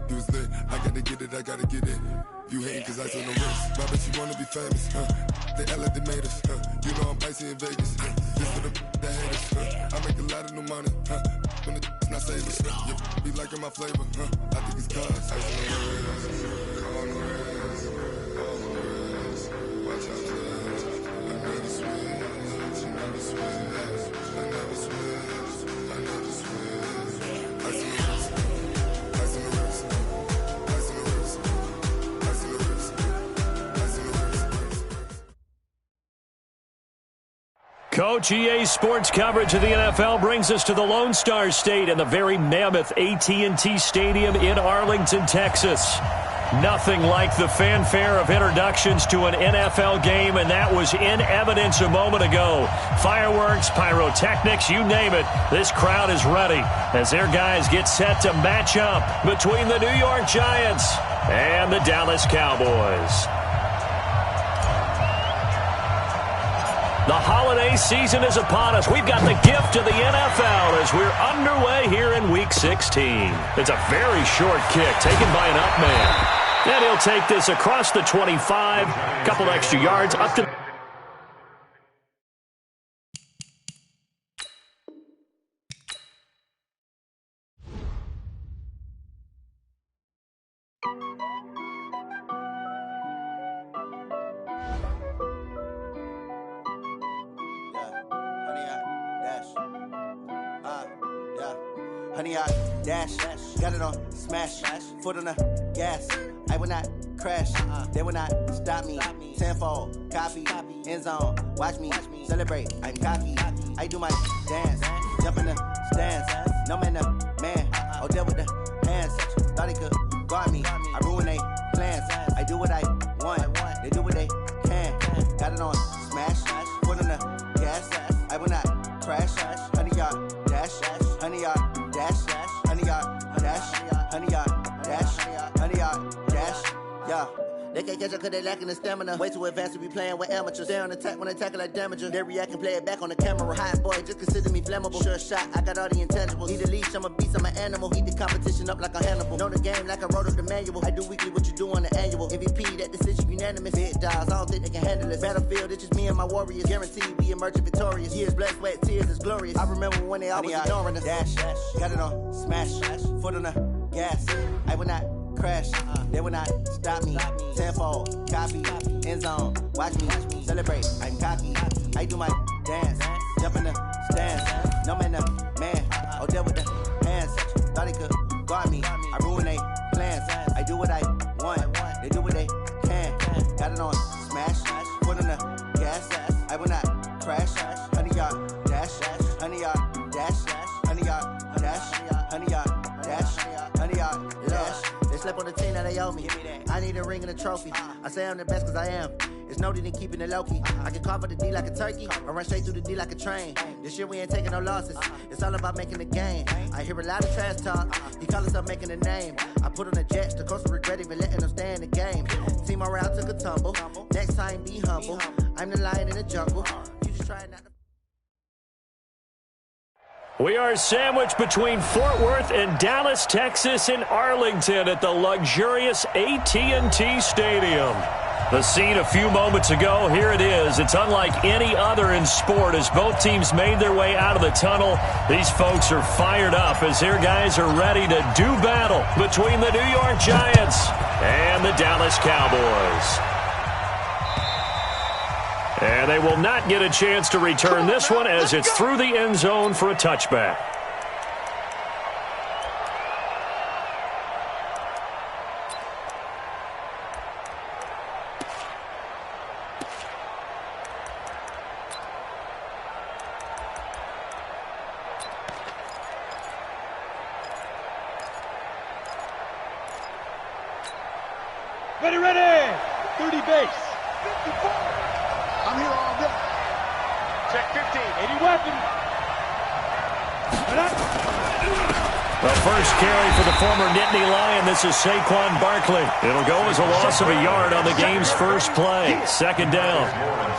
You was lit. I gotta get it, I gotta get it. You hating cause I took no risks. My bitch, you wanna be famous, They act like they made us, You know I'm icy in Vegas, This for the haters, I make a lot of new money, When the not savers, Be liking my flavor, I think it's cause I took no risks. On the risks, on the risks. Watch out for this. I never switch, I never switch. I never switch, I never switch. I see the risk, I see the risk. I see the risk, I see the risk. I see the risk. Coach, EA Sports coverage of the NFL brings us to the Lone Star State and the very mammoth AT&T Stadium in Arlington, Texas. Nothing like the fanfare of introductions to an NFL game, and that was in evidence a moment ago. Fireworks, pyrotechnics, you name it. This crowd is ready as their guys get set to match up between the New York Giants and the Dallas Cowboys. The holiday season is upon us. We've got the gift of the NFL as we're underway here in Week 16. It's a very short kick taken by an up man. And he'll take this across the 25, couple extra yards up to... Honey, I dash, got it on smash, foot on the gas. I will not crash, they will not stop me. Tenfold, copy, end zone, watch me celebrate. I'm cocky, I do my dance, jump in the stands. No man, man, I'll deal with the hands. Thought he could guard me, I ruin they plans. I do what I want, they do what they can. Got it on smash, foot on the gas. I will not crash, honey, y'all dash, honey, y'all dash, honey, y'all dash, honey, y'all dash, honey, y'all dash, yeah. They can't catch up cause they lacking the stamina. Way too advanced to be playing with amateurs. Stay on attack when they tackle like damager. They react and play it back on the camera. Hot boy, just consider me flammable. Sure shot, I got all the intangibles. Need a leash, I'm a beast, I'm an animal. Eat the competition up like a Hannibal. Know the game like I wrote up the manual. I do weekly what you do on the annual. MVP, that decision unanimous. Big dogs, I don't think they can handle it. Battlefield, it's just me and my warriors. Guaranteed we emerge victorious. Years, blood, sweat, tears, is glorious. I remember when they always ignoring us. Dash, got it on smash, foot on the gas. I will not crash, they will not stop me. Tenfold, copy, end zone, watch me celebrate. I'm cocky, I do my dance, jump in the stands. No man, man, I'll deal with the hands. Thought he could guard me, I ruin they plans. I do what I want, they do what they can. Got it on smash, foot on the gas. I will not crash, honey, y'all dash, honey, y'all dash, honey, y'all dash, honey, y'all dash, honey, y'all dash. They slept on the team that they owe me. I need a ring and a trophy. I say I'm the best cause I am. It's no need in keeping it low-key. I can carve up the D like a turkey or run straight through the D like a train. This year we ain't taking no losses. It's all about making the game. I hear a lot of trash talk. He call himself making a name. I put on the Jets. The coach will regret even letting them stay in the game. Team morale took a tumble. Next time be humble. I'm the lion in the jungle. You just try not to... We are sandwiched between Fort Worth and Dallas, Texas, in Arlington at the luxurious AT&T Stadium. The scene a few moments ago, here it is. It's unlike any other in sport as both teams made their way out of the tunnel. These folks are fired up as their guys are ready to do battle between the New York Giants and the Dallas Cowboys. And they will not get a chance to return this one as it's through the end zone for a touchback. Ready, 30 base, 54. I'm here all day. Check 15, 80 weapon. The first carry for the former Nittany Lion. This is Saquon Barkley. It'll go as a loss of a yard on the game's first play. Second down.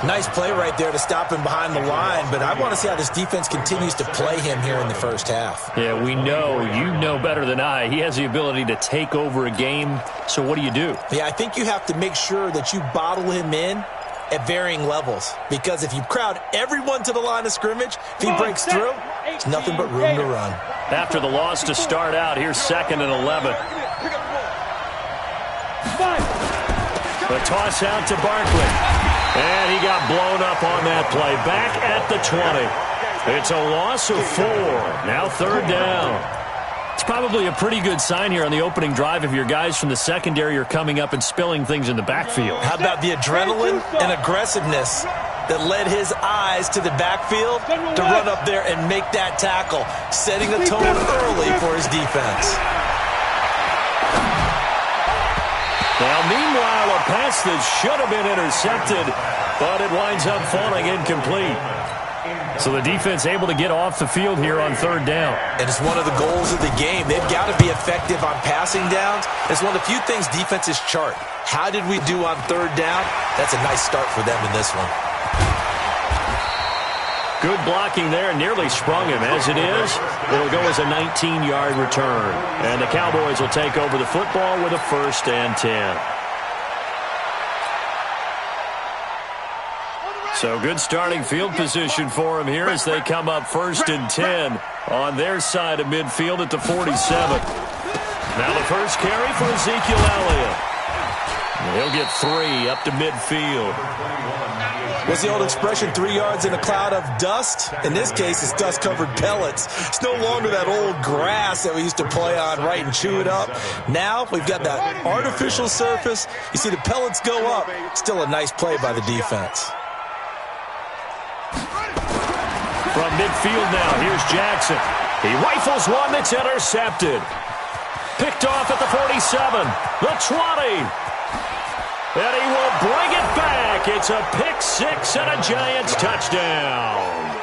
Nice play right there to stop him behind the line, but I want to see how this defense continues to play him here in the first half. Yeah, we know. You know better than I. He has the ability to take over a game. So what do you do? Yeah, I think you have to make sure that you bottle him in at varying levels, because if you crowd everyone to the line of scrimmage, if he breaks through, there's nothing but room to run. After the loss to start out, here's 2nd and 11. The toss out to Barkley. And he got blown up on that play. Back at the 20. It's a loss of 4. Now 3rd down. It's probably a pretty good sign here on the opening drive if your guys from the secondary are coming up and spilling things in the backfield. How about the adrenaline and aggressiveness that led his eyes to the backfield to run up there and make that tackle, setting a tone early for his defense. Now, meanwhile, a pass that should have been intercepted, but it winds up falling incomplete. So the defense able to get off the field here on 3rd down. And it's one of the goals of the game. They've got to be effective on passing downs. It's one of the few things defenses chart. How did we do on 3rd down? That's a nice start for them in this one. Good blocking there, nearly sprung him. As it is, it'll go as a 19-yard return. And the Cowboys will take over the football with a 1st and 10. So good starting field position for him here as they come up 1st and 10 on their side of midfield at the 47. Now the first carry for Ezekiel Elliott. He'll get 3 up to midfield. What's the old expression, 3 yards in a cloud of dust? In this case, it's dust-covered pellets. It's no longer that old grass that we used to play on, right, and chew it up. Now we've got that artificial surface. You see the pellets go up. Still a nice play by the defense. From midfield now, here's Jackson. He rifles one that's intercepted. Picked off at the 47, the 20. And he will bring it back. It's a pick 6 and a Giants touchdown.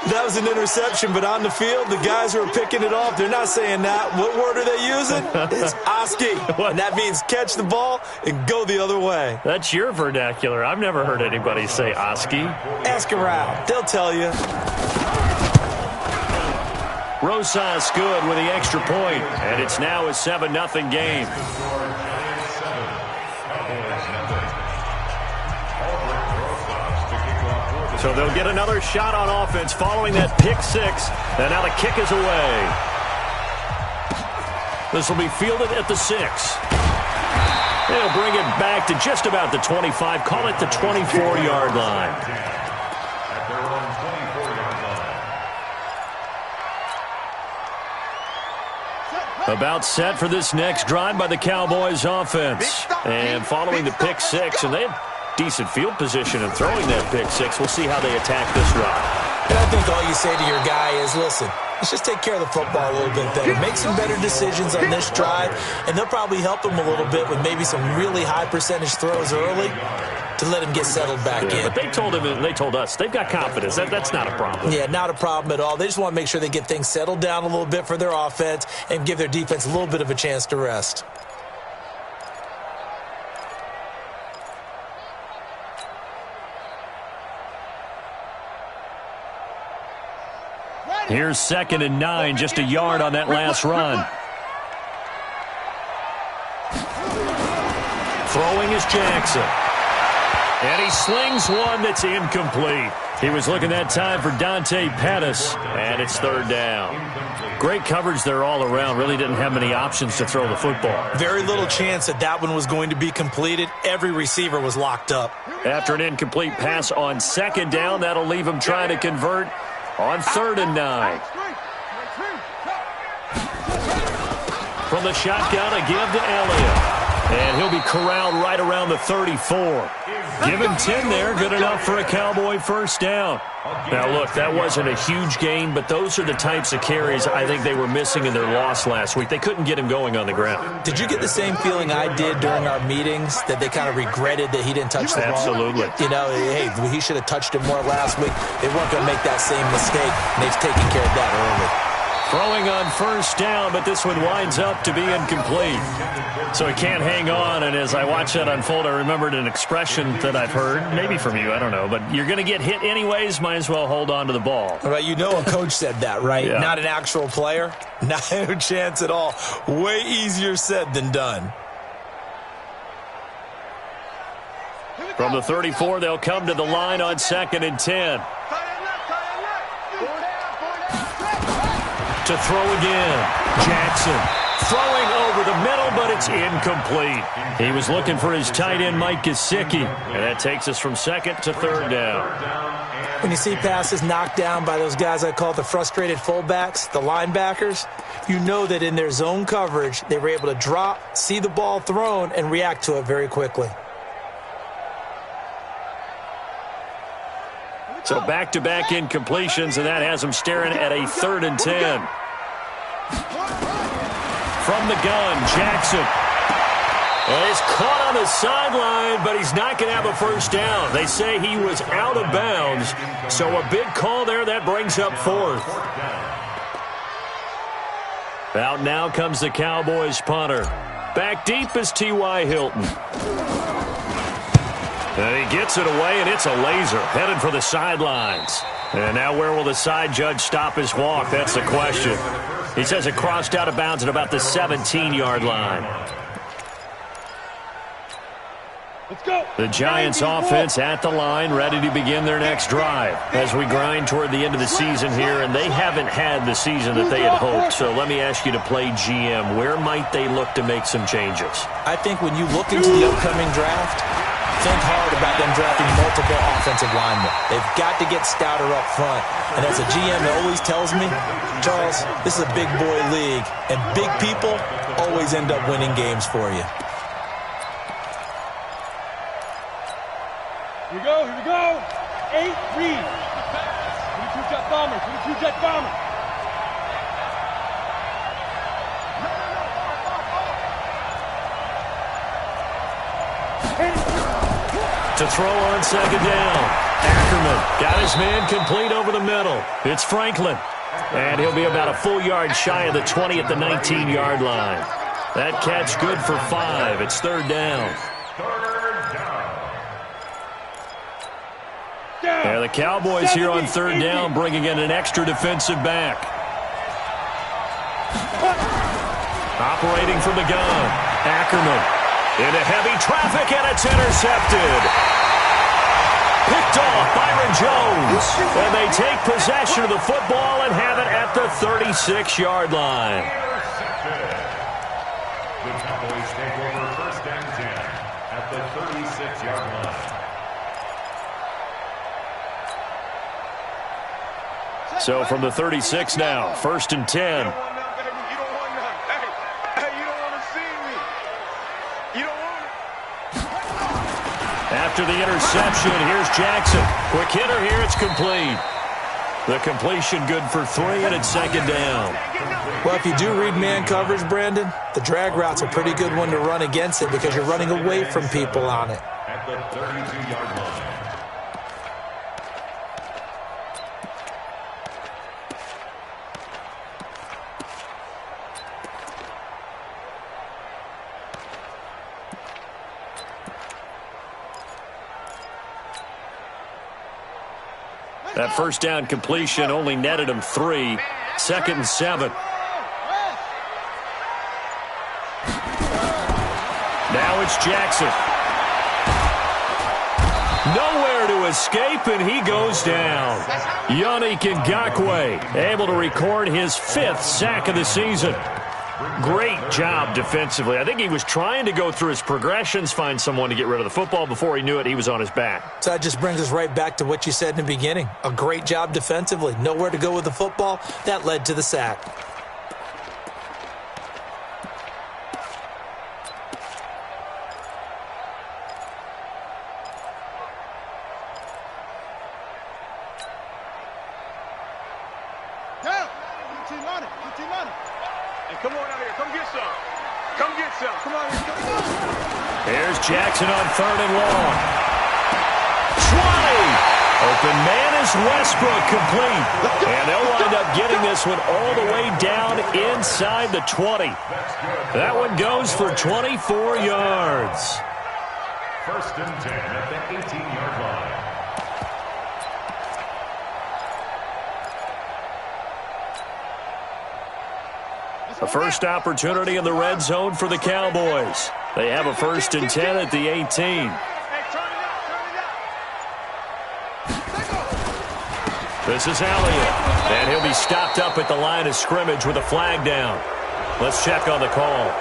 That was an interception, but on the field, the guys who are picking it off, they're not saying that. What word are they using? It's Oski. And that means catch the ball and go the other way. That's your vernacular. I've never heard anybody say Oski. Ask around. They'll tell you. Rosas good with the extra point, and it's now a 7-0 game. So they'll get another shot on offense following that pick 6, and now the kick is away. This will be fielded at the 6. They'll bring it back to just about the 25, call it the 24-yard line. About set for this next drive by the Cowboys offense. And following the pick 6, and they have decent field position in throwing that pick 6. We'll see how they attack this drive. And I think all you say to your guy is, listen, let's just take care of the football a little bit better. Make some better decisions on this drive, and they'll probably help him a little bit with maybe some really high percentage throws early to let him get settled back in. But they told him, and they told us, they've got confidence. That's not a problem. Yeah, not a problem at all. They just want to make sure they get things settled down a little bit for their offense and give their defense a little bit of a chance to rest. Here's 2nd and 9, just a yard on that last run. Throwing is Jackson. And he slings one that's incomplete. He was looking that time for Dante Pettis, and it's 3rd down. Great coverage there all around. Really didn't have many options to throw the football. Very little chance that one was going to be completed. Every receiver was locked up. After an incomplete pass on 2nd down, that'll leave him trying to convert on 3rd and 9. From the shotgun, a give to Elliott. And he'll be corralled right around the 34. Give him 10 there. Good enough for a Cowboy first down. Now, look, that wasn't a huge gain, but those are the types of carries I think they were missing in their loss last week. They couldn't get him going on the ground. Did you get the same feeling I did during our meetings, that they kind of regretted that he didn't touch the ball? Absolutely. You know, hey, he should have touched it more last week. They weren't going to make that same mistake, and they've taken care of that early. Throwing on first down, but this one winds up to be incomplete. So he can't hang on, and as I watch that unfold, I remembered an expression that I've heard, maybe from you, I don't know, but you're going to get hit anyways, might as well hold on to the ball. Right, you know a coach said that, right? Yeah. Not an actual player. Not a chance at all. Way easier said than done. From the 34, they'll come to the line on 2nd and 10. To throw again. Jackson throwing over the middle, but it's incomplete. He was looking for his tight end, Mike Gesicki, and that takes us from 2nd to 3rd down. When you see passes knocked down by those guys I call the frustrated fullbacks, the linebackers, you know that in their zone coverage, they were able to drop, see the ball thrown, and react to it very quickly. So back-to-back incompletions, and that has him staring at a 3rd and 10. From the gun, Jackson. And he's caught on the sideline, but he's not going to have a first down. They say he was out of bounds, so a big call there. That brings up 4th. Out now comes the Cowboys punter. Back deep is T.Y. Hilton. And he gets it away, and it's a laser headed for the sidelines. And now where will the side judge stop his walk? That's the question. He says it crossed out of bounds at about the 17-yard line. Let's go. The Giants offense at the line, ready to begin their next drive as we grind toward the end of the season here, and they haven't had the season that they had hoped. So let me ask you to play GM. Where might they look to make some changes? I think when you look into the upcoming draft, think hard about them drafting multiple offensive linemen. They've got to get stouter up front. And as a GM that always tells me, Charles, this is a big boy league, and big people always end up winning games for you. Here we go, here we go. 8, read. 22 jet bomber, 22 jet bomber. To throw on 2nd down. Ackerman got his man complete over the middle. It's Franklin. And he'll be about a full yard shy of the 20 at the 19-yard line. That catch good for 5. It's 3rd down. Yeah, the Cowboys here on 3rd down, bringing in an extra defensive back. Operating from the gun. Ackerman into heavy traffic, and it's intercepted. Picked off Byron Jones. And they take possession of the football and have it at the 36-yard line. The Cowboys take over 1st and 10 at the 36-yard line. So from the 36 now, 1st and 10. After the interception, here's Jackson. Quick hitter here, it's complete. The completion good for 3, and it's 2nd down. Well, if you do read man coverage, Brandon, the drag route's a pretty good one to run against it because you're running away from people on it. At the 32-yard line. That first down completion only netted him 3. 2nd and 7. Now it's Jackson. Nowhere to escape, and he goes down. Yannick Ngakoue able to record his 5th sack of the season. Great job defensively. I think he was trying to go through his progressions, find someone to get rid of the football. Before he knew it, he was on his back. So that just brings us right back to what you said in the beginning. A great job defensively. Nowhere to go with the football. That led to the sack. Come on out here. Come get some. Come get some. Come on. Here's Jackson on 3rd and long. 20. Open man is Westbrook complete. And they'll wind up getting this this one all the way down inside the 20. That one goes for 24 yards. First and 10 at the 18-yard line. A first opportunity in the red zone for the Cowboys. They have a first and 10 at the 18. This is Elliott, and he'll be stopped up at the line of scrimmage with a flag down. Let's check on the call.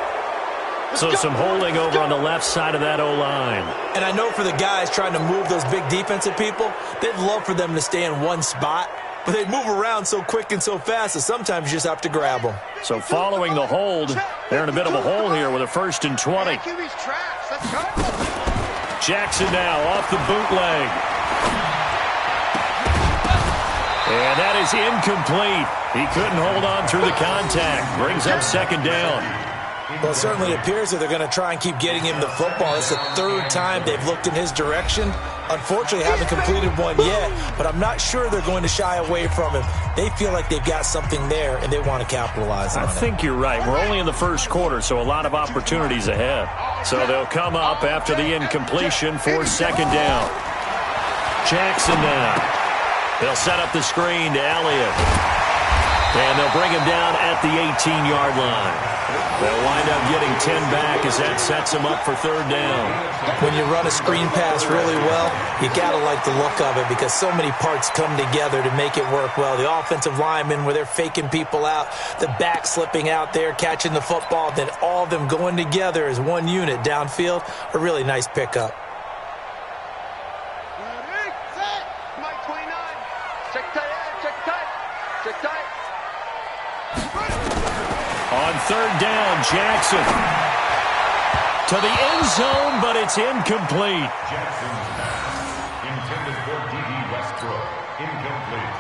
So some holding over on the left side of that O-line. And I know for the guys trying to move those big defensive people, they'd love for them to stay in one spot, but they move around so quick and so fast that sometimes you just have to grab them. So following the hold, they're in a bit of a hole here with a first and 20. Jackson now off the bootleg. And that is incomplete. He couldn't hold on through the contact. Brings up second down. Well, it certainly appears that they're going to try and keep getting him the football. It's the third time they've looked in his direction. Unfortunately, haven't completed one yet, but I'm not sure they're going to shy away from him. They feel like they've got something there, and they want to capitalize on it. I think you're right. We're only in the first quarter, so a lot of opportunities ahead. So they'll come up after the incompletion for second down. Jackson now. They'll set up the screen to Elliott. And they'll bring him down at the 18-yard line. They'll wind up getting 10 back as that sets him up for third down. When you run a screen pass really well, you got to like the look of it because so many parts come together to make it work well. The offensive linemen where they're faking people out, the back slipping out there, catching the football, then all of them going together as one unit downfield, a really nice pickup. On third down, Jackson to the end zone, but it's incomplete. Jackson's pass intended for D.D. Westbrook. Incomplete.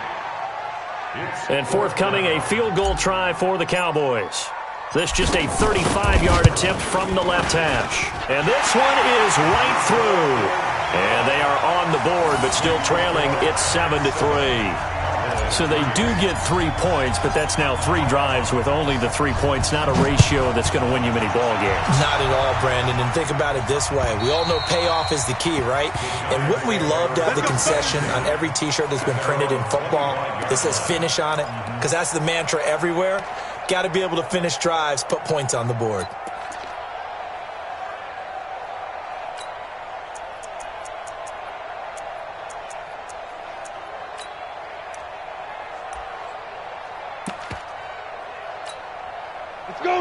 And forthcoming, a field goal try for the Cowboys. This just a 35-yard attempt from the left hash. And this one is right through. And they are on the board, but still trailing. It's 7-3. So they do get 3 points, but that's now 3 drives with only the 3 points, not a ratio that's going to win you many ball games. Not at all, Brandon. And think about it this way. We all know payoff is the key, right? And wouldn't we love to have the concession on every T-shirt that's been printed in football that says finish on it? Because that's the mantra everywhere. Got to be able to finish drives, put points on the board.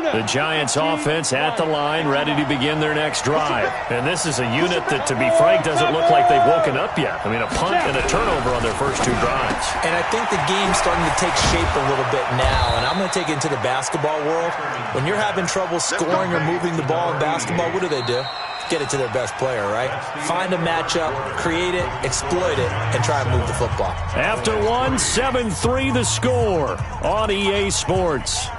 The Giants offense at the line, ready to begin their next drive. And this is a unit that, to be frank, doesn't look like they've woken up yet. I mean, a punt and a turnover on their first 2 drives. And I think the game's starting to take shape a little bit now. And I'm going to take it into the basketball world. When you're having trouble scoring or moving the ball in basketball, what do? Get it to their best player, right? Find a matchup, create it, exploit it, and try and move the football. After 1, 7-3 the score on EA Sports.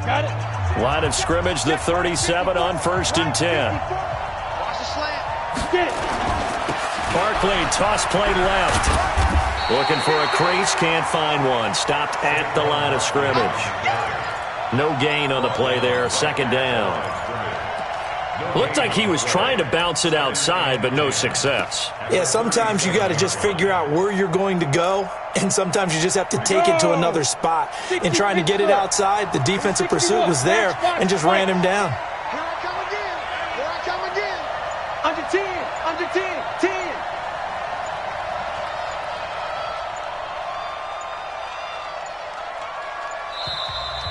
Got it. Line of scrimmage, the 37 on first and 10. Watch the slant. Get it. Barkley, toss play left. Looking for a crease, can't find one. Stopped at the line of scrimmage. No gain on the play there, second down. Looked like he was trying to bounce it outside, but no success. Yeah, sometimes you got to just figure out where you're going to go, and sometimes you just have to take it to another spot. In trying to get it outside, the defensive pursuit was there and just ran him down. Here I come again. Here I come again. Under 10. Under 10.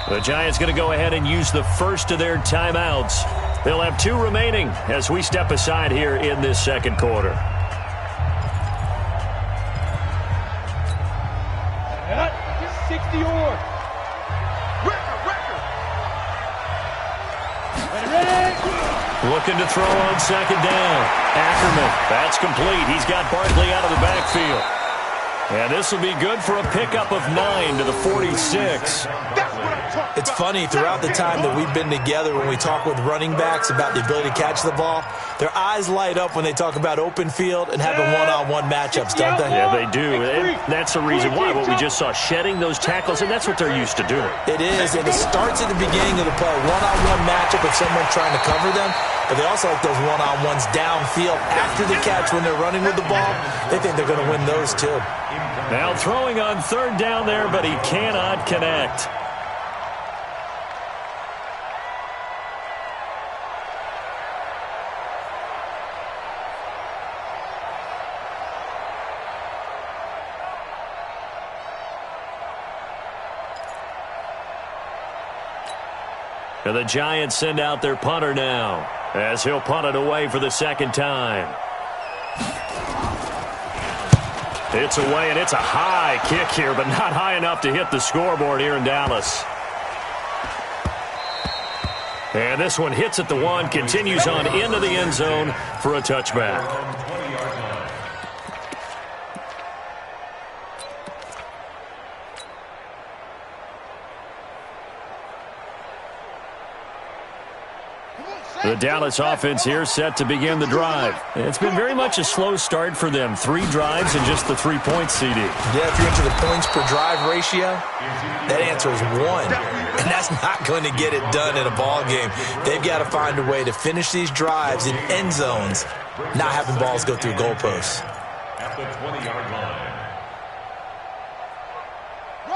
10. The Giants going to go ahead and use the first of their timeouts. They'll have 2 remaining as we step aside here in this second quarter. That is 60 or. Ready. Looking to throw on second down. Ackerman, that's complete. He's got Barkley out of the backfield. And this will be good for a pickup of 9 to the 46. It's funny, throughout the time that we've been together, when we talk with running backs about the ability to catch the ball, Their eyes light up when they talk about open field and having one-on-one matchups, don't they? Yeah, they do. And that's the reason why. What we just saw, shedding those tackles, and that's what they're used to doing. It is, and it starts at the beginning of the play. One-on-one matchup with someone trying to cover them, but they also like those one-on-ones downfield after the catch when they're running with the ball. They think they're going to win those too. Now throwing on third down there, but he cannot connect. And the Giants send out their punter now, as he'll punt it away for the second time. It's away, and it's a high kick here, but not high enough to hit the scoreboard here in Dallas. And this one hits at the one, continues on into the end zone for a touchback. The Dallas offense here set to begin the drive. It's been very much a slow start for them. 3 drives and just the 3 points, CD. Yeah, if you're into the points per drive ratio, that answer is 1. And that's not going to get it done in a ball game. They've got to find a way to finish these drives in end zones, not having balls go through goalposts. At the 20-yard line.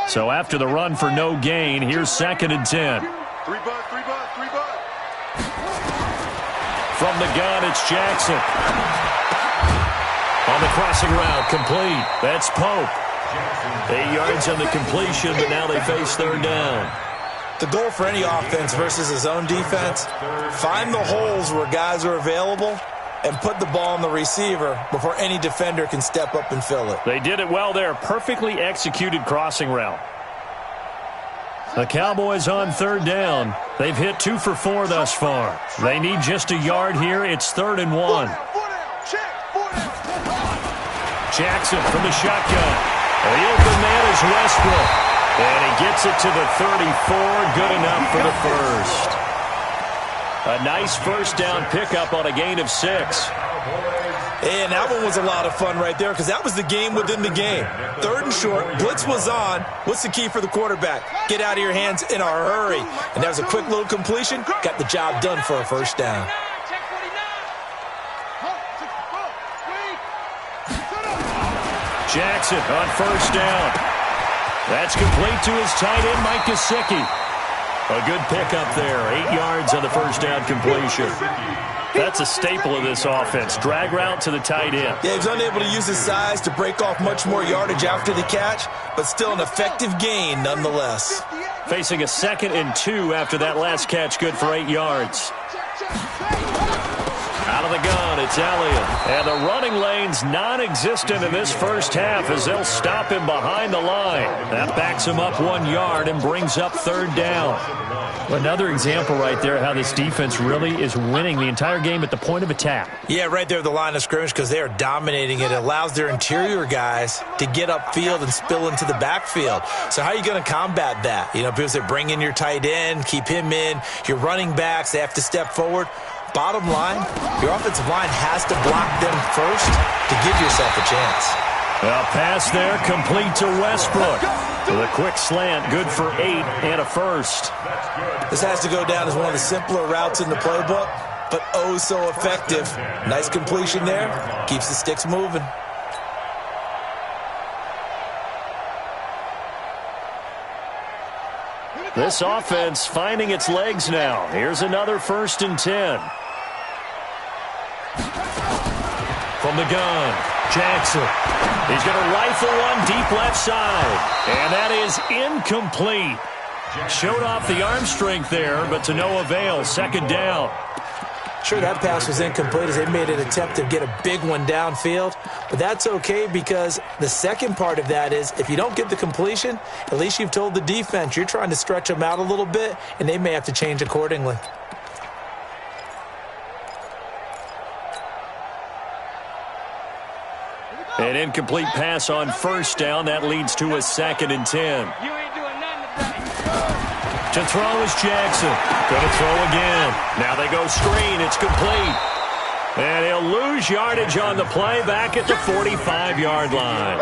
So after the run for no gain, here's 2nd and 10. 3 bucks, 3 bucks, 3 bucks. From the gun, it's Jackson. On the crossing route, complete. That's Pope. 8 yards on the completion, but now they face third down. The goal for any offense versus his own defense, find the holes where guys are available and put the ball on the receiver before any defender can step up and fill it. They did it well there. Perfectly executed crossing route. The Cowboys on third down. They've hit 2 for 4 thus far. They need just a yard here. It's 3rd and 1. Jackson from the shotgun. The open man is Westbrook. And he gets it to the 34. Good enough for the first. A nice first down pickup on a gain of 6. And that one was a lot of fun right there because that was the game within the game. 3rd and short, blitz was on. What's the key for the quarterback? Get out of your hands in a hurry. And that was a quick little completion. Got the job done for a first down. Jackson on first down. That's complete to his tight end, Mike Gesicki. A good pickup there. 8 yards on the first down completion. That's a staple of this offense. Drag route to the tight end. Yeah, he's unable to use his size to break off much more yardage after the catch, but still an effective gain nonetheless. Facing a 2nd and 2 after that last catch, good for 8 yards. Out of the gun, it's Elliott. And the running lane's non-existent in this first half as they'll stop him behind the line. That backs him up 1 yard and brings up third down. Another example right there how this defense really is winning the entire game at the point of attack. Yeah, right there at the line of scrimmage because they are dominating it. It allows their interior guys to get upfield and spill into the backfield. So how are you going to combat that? You know, because they bring in your tight end, keep him in. Your running backs, they have to step forward. Bottom line, your offensive line has to block them first to give yourself a chance. A pass there, complete to Westbrook. With a quick slant, good for 8 and a first. This has to go down as one of the simpler routes in the playbook, but oh so effective. Nice completion there. Keeps the sticks moving. This offense finding its legs now. Here's another 1st and 10. From the gun, Jackson. He's going to rifle one deep left side. And that is incomplete. Showed off the arm strength there, but to no avail. 2nd down. Sure, that pass was incomplete as they made an attempt to get a big one downfield. But that's okay because the second part of that is if you don't get the completion, at least you've told the defense you're trying to stretch them out a little bit, and they may have to change accordingly. An incomplete pass on first down. That leads to a 2nd and 10. To throw is Jackson. Going to throw again. Now they go screen. It's complete. And he'll lose yardage on the play back at the 45-yard line.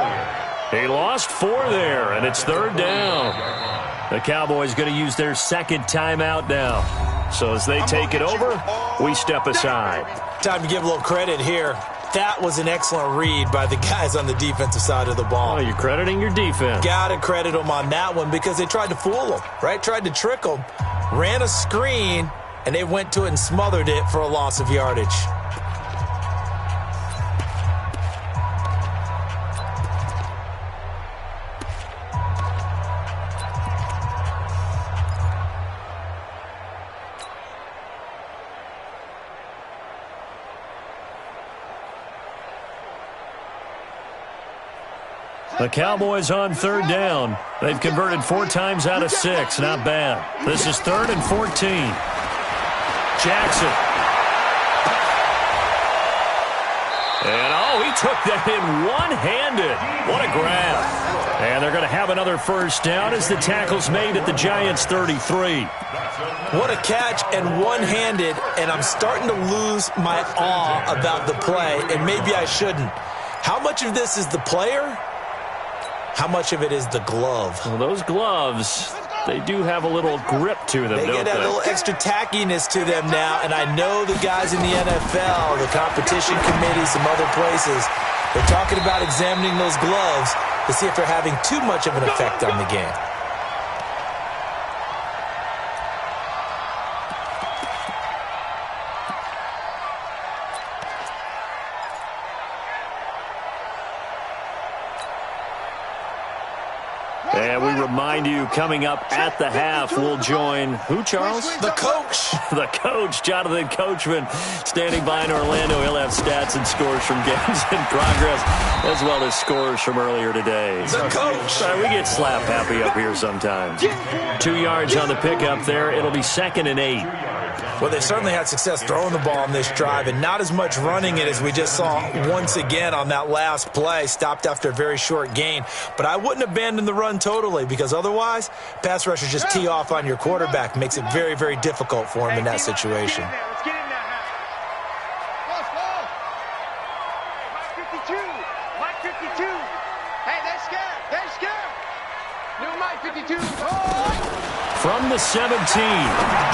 He lost 4 there, and it's 3rd down. The Cowboys going to use their second timeout now. So as they take it over, we step aside. Time to give a little credit here. That was an excellent read by the guys on the defensive side of the ball. Oh, you're crediting your defense. Got to credit them on that one because they tried to fool them, right? Tried to trick them, ran a screen, and they went to it and smothered it for a loss of yardage. The Cowboys on 3rd down. They've converted 4 times out of 6. Not bad. This is 3rd and 14. Jackson. And, he took that in one-handed. What a grab. And they're going to have another first down as the tackle's made at the Giants' 33. What a catch and one-handed, and I'm starting to lose my awe about the play, and maybe I shouldn't. How much of this is the player? How much of it is the glove? Well, those gloves, they do have a little grip to them, They get that little extra tackiness to them now, and I know the guys in the NFL, the competition committee, some other places, they're talking about examining those gloves to see if they're having too much of an effect on the game. And we remind you, coming up at the half, we'll join who, Charles? The coach. The coach, Jonathan Coachman, standing by in Orlando. He'll have stats and scores from games in progress, as well as scores from earlier today. The coach. We get slap happy up here sometimes. 2 yards on the pickup there. It'll be 2nd and 8. Well, they certainly had success throwing the ball on this drive and not as much running it as we just saw once again on that last play. Stopped after a very short gain. But I wouldn't abandon the run totally because otherwise, pass rushers just tee off on your quarterback. Makes it very, very difficult for him in that situation. Let's get in there. Mike 52. Mike 52. Hey, they're scared. They're scared. New Mike 52. From the 17,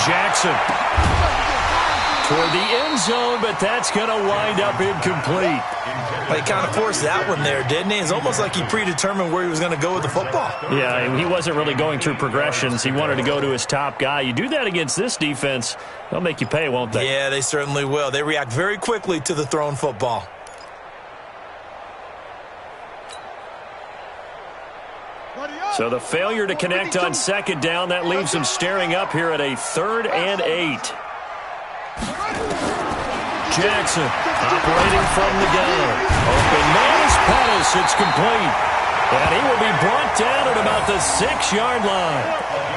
Jackson. Toward the end zone, but that's going to wind up incomplete. Well, he kind of forced that one there, didn't he? It's almost like he predetermined where he was going to go with the football. Yeah, he wasn't really going through progressions. He wanted to go to his top guy. You do that against this defense, they'll make you pay, won't they? Yeah, they certainly will. They react very quickly to the thrown football. So the failure to connect on 2nd down, that leaves them staring up here at a 3rd and 8. Jackson operating from the gun. Open man is Pettis. It's complete. And he will be brought down at about the 6-yard line.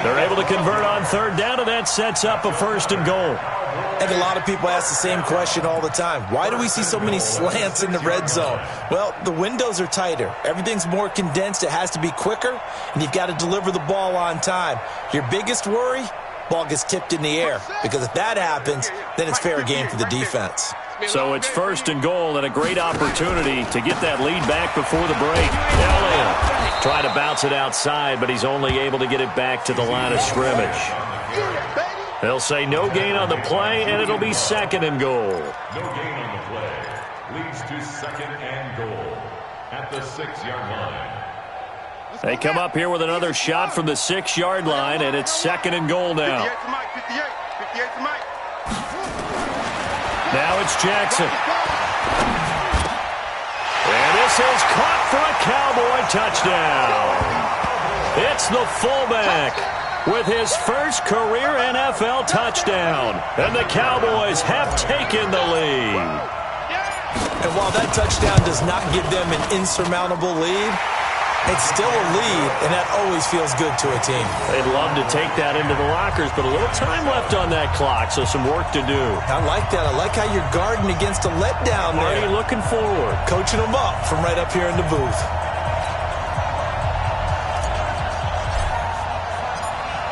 They're able to convert on 3rd down, and that sets up a 1st and goal. I think a lot of people ask the same question all the time. Why do we see so many slants in the red zone? Well, the windows are tighter. Everything's more condensed. It has to be quicker, and you've got to deliver the ball on time. Your biggest worry? Ball gets tipped in the air, because if that happens, then it's fair game for the defense. So it's 1st and goal and a great opportunity to get that lead back before the break. Elliott trying to bounce it outside, but he's only able to get it back to the line of scrimmage. They'll say no gain on the play, and it'll be 2nd and goal. No gain on the play. Leads to 2nd and goal at the 6-yard line. They come up here with another shot from the 6-yard line, and it's 2nd and goal now. 58 to Mike. 58 to Mike. Now it's Jackson. And this is caught for a Cowboy touchdown. It's the fullback with his first career NFL touchdown. And the Cowboys have taken the lead. And while that touchdown does not give them an insurmountable lead, it's still a lead, and that always feels good to a team. They'd love to take that into the lockers, but a little time left on that clock, so some work to do. I like that. I like how you're guarding against a letdown there. Already looking forward. Coaching them up from right up here in the booth.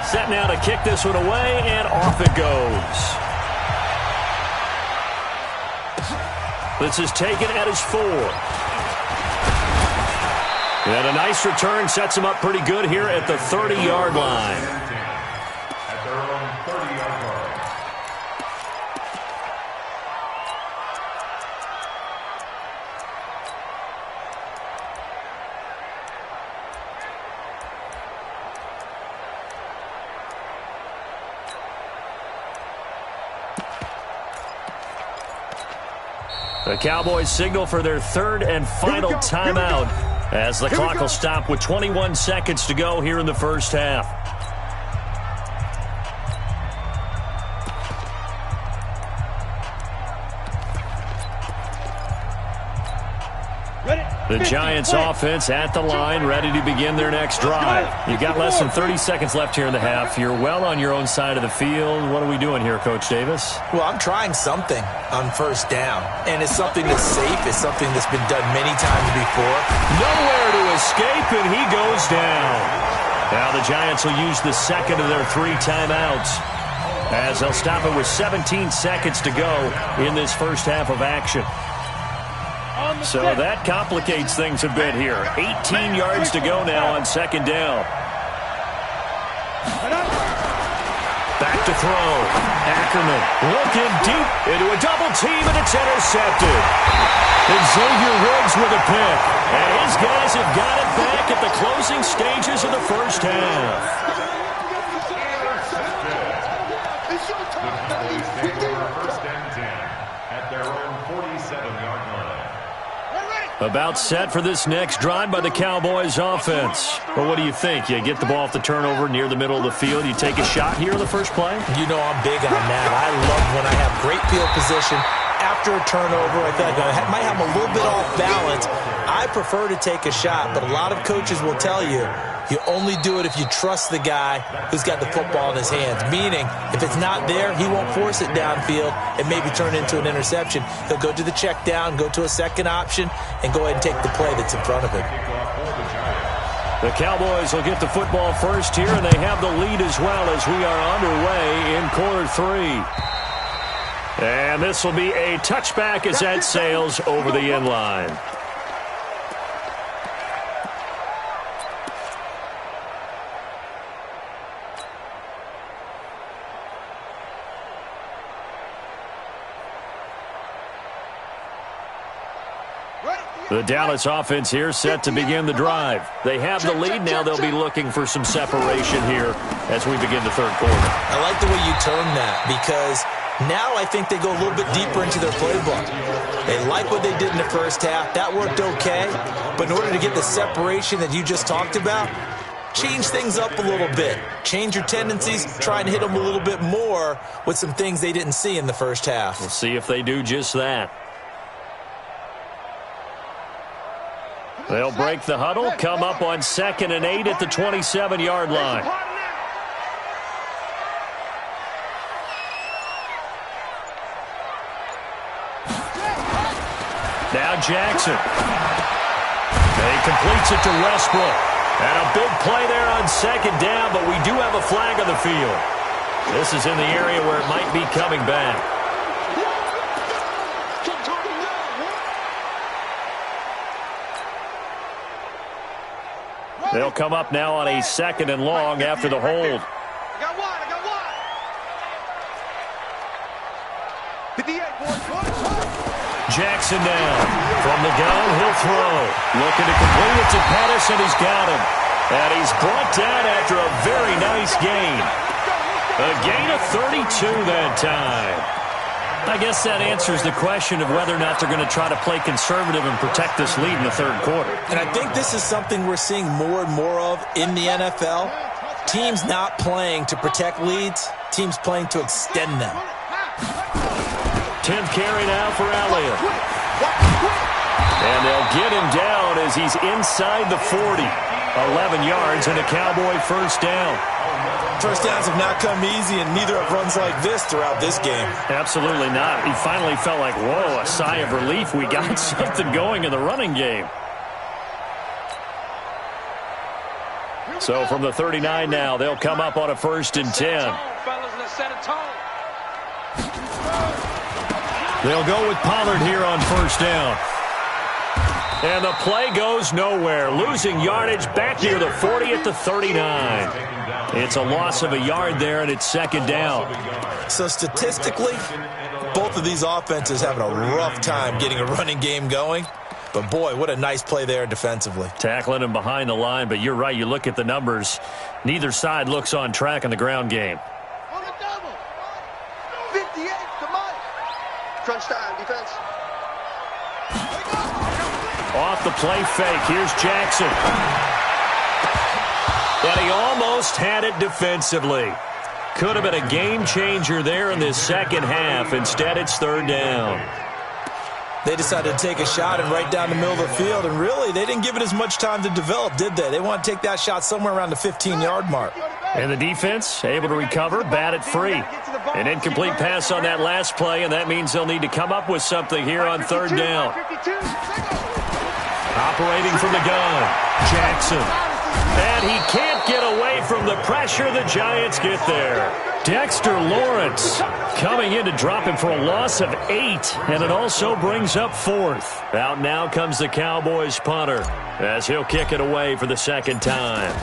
Set now to kick this one away, and off it goes. This is taken at his 4. And a nice return sets him up pretty good here at the 30-yard line. At their own 30-yard line. The Cowboys signal for their third and final timeout as the clock will stop with 21 seconds to go here in the first half. The Giants offense at the line, ready to begin their next drive. You've got less than 30 seconds left here in the half. You're well on your own side of the field. What are we doing here, Coach Davis? Well, I'm trying something on first down, and it's something that's safe. It's something that's been done many times before. Nowhere to escape, and he goes down. Now the Giants will use the second of their 3 timeouts as they'll stop it with 17 seconds to go in this first half of action. So that complicates things a bit here. 18 yards to go now on second down. Back to throw. Ackerman looking deep into a double team, and it's intercepted. And Xavier Riggs with a pick. And his guys have got it back at the closing stages of the first half. First and 10 at their own 47-yard line. About set for this next drive by the Cowboys offense. Well, what do you think? You get the ball off the turnover near the middle of the field. You take a shot here in the first play? You know I'm big on that. I love when I have great field position. After a turnover, I think I might have a little bit off balance. I prefer to take a shot, but a lot of coaches will tell you, you only do it if you trust the guy who's got the football in his hands. Meaning, if it's not there, he won't force it downfield and maybe turn it into an interception. He'll go to the check down, go to a second option, and go ahead and take the play that's in front of him. The Cowboys will get the football first here, and they have the lead as well as we are underway in quarter 3. And this will be a touchback as that sails over the end line. The Dallas offense here set to begin the drive. They have the lead. Now they'll be looking for some separation here as we begin the third quarter. I like the way you term that because now I think they go a little bit deeper into their playbook. They like what they did in the first half. That worked okay. But in order to get the separation that you just talked about, change things up a little bit. Change your tendencies. Try and hit them a little bit more with some things they didn't see in the first half. We'll see if they do just that. They'll break the huddle, come up on 2nd and 8 at the 27-yard line. Now Jackson. He completes it to Westbrook. And a big play there on second down, but we do have a flag on the field. This is in the area where it might be coming back. They'll come up now on a 2nd and long after the hold. I got one. 58, boys. Jackson down. From the gun, he'll throw. Looking to complete it to Pettis, and he's got him. And he's brought down after a very nice gain. A gain of 32 that time. I guess that answers the question of whether or not they're going to try to play conservative and protect this lead in the third quarter. And I think this is something we're seeing more and more of in the NFL. Teams not playing to protect leads, teams playing to extend them. 10th carry now for Elliott. And they'll get him down as he's inside the 40. 11 yards and a Cowboy first down. First downs have not come easy, and neither have runs like this throughout this game. Absolutely not. He finally felt like, whoa, a sigh of relief. We got something going in the running game. So from the 39 now, they'll come up on a 1st and 10. They'll go with Pollard here on first down. And the play goes nowhere. Losing yardage back near the 40 at the 39. It's a loss of a yard there, and it's second down. So statistically, both of these offenses having a rough time getting a running game going. But, boy, what a nice play there defensively. Tackling him behind the line, but you're right. You look at the numbers. Neither side looks on track in the ground game. 58, come on. Crunch time, defense. Off the play fake. Here's Jackson. And he almost had it defensively. Could have been a game changer there in this second half. Instead, it's third down. They decided to take a shot and right down the middle of the field, and really, they didn't give it as much time to develop, did they? They want to take that shot somewhere around the 15-yard mark. And the defense able to recover, bat it free. An incomplete pass on that last play, and that means they'll need to come up with something here on third down. Operating from the gun, Jackson. And he can't get away from the pressure. The Giants get there. Dexter Lawrence coming in to drop him for a loss of 8, and it also brings up fourth. Out now comes the Cowboys punter as he'll kick it away for the second time.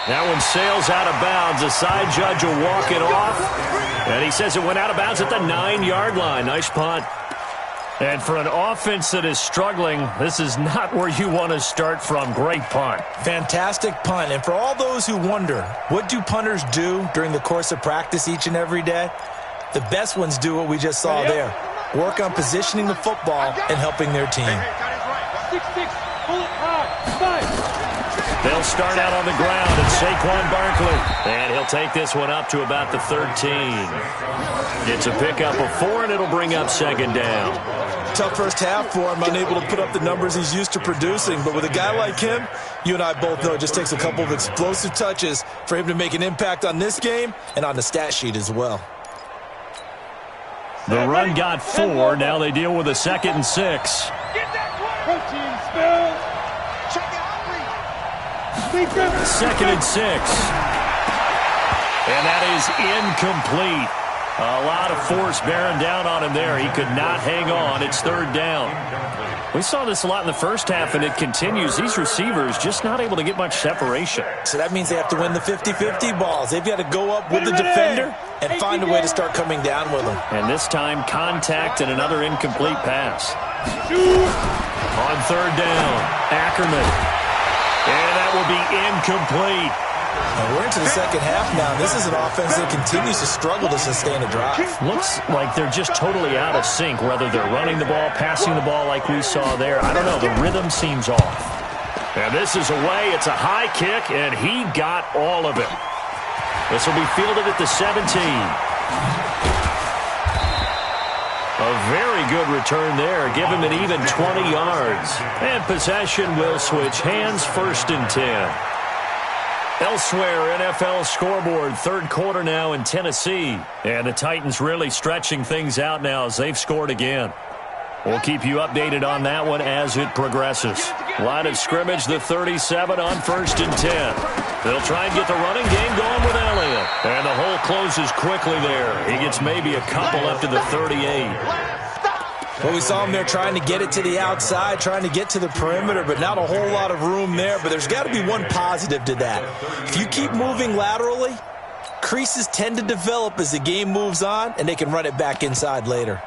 That one sails out of bounds. The side judge will walk it off, and he says it went out of bounds at the 9-yard line. Nice punt. And for an offense that is struggling, this is not where you want to start from. Great punt. Fantastic punt. And for all those who wonder, what do punters do during the course of practice each and every day? The best ones do what we just saw there. Work on positioning the football and helping their team. 6-6, pull it high, 5. They'll start out on the ground at Saquon Barkley. And he'll take this one up to about the 13. It's a pickup of 4, and it'll bring up second down. Tough first half for him, unable to put up the numbers he's used to producing. But with a guy like him, you and I both know it just takes a couple of explosive touches for him to make an impact on this game and on the stat sheet as well. The run got 4. Now they deal with a 2nd and 6. Protein spell. Check it out. 2nd and 6. And that is incomplete. A lot of force bearing down on him there. He could not hang on. It's third down. We saw this a lot in the first half, and it continues. These receivers just not able to get much separation. So that means they have to win the 50-50 balls. They've got to go up with the defender and find a way to start coming down with them. And this time, contact and another incomplete pass. On third down, Ackerman. And that will be incomplete. And we're into the second half now. This is an offense that continues to struggle to sustain a drive. Looks like they're just totally out of sync, whether they're running the ball, passing the ball like we saw there. I don't know. The rhythm seems off. And this is away. It's a high kick, and he got all of it. This will be fielded at the 17. A very good return there. Give him an even 20 yards. And possession will switch hands, 1st and 10. Elsewhere, NFL scoreboard, third quarter now in Tennessee. And the Titans really stretching things out now as they've scored again. We'll keep you updated on that one as it progresses. Line of scrimmage, the 37 on 1st and 10. They'll try and get the running game going with Elliott. And the hole closes quickly there. He gets maybe a couple up to the 38. Well, we saw him there trying to get it to the outside, trying to get to the perimeter, but not a whole lot of room there. But there's got to be one positive to that. If you keep moving laterally, creases tend to develop as the game moves on, and they can run it back inside later.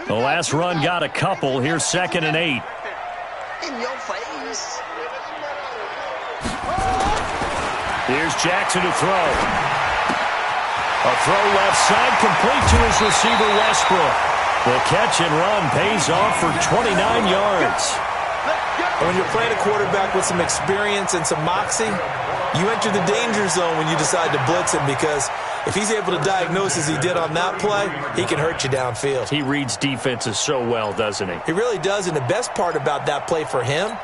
The last run got a couple. Here's 2nd and 8. In your face. Here's Jackson to throw. A throw left side, complete to his receiver, Westbrook. The catch and run pays off for 29 yards. And when you're playing a quarterback with some experience and some moxie, you enter the danger zone when you decide to blitz him, because if he's able to diagnose as he did on that play, he can hurt you downfield. He reads defenses so well, doesn't he? He really does, and the best part about that play for him,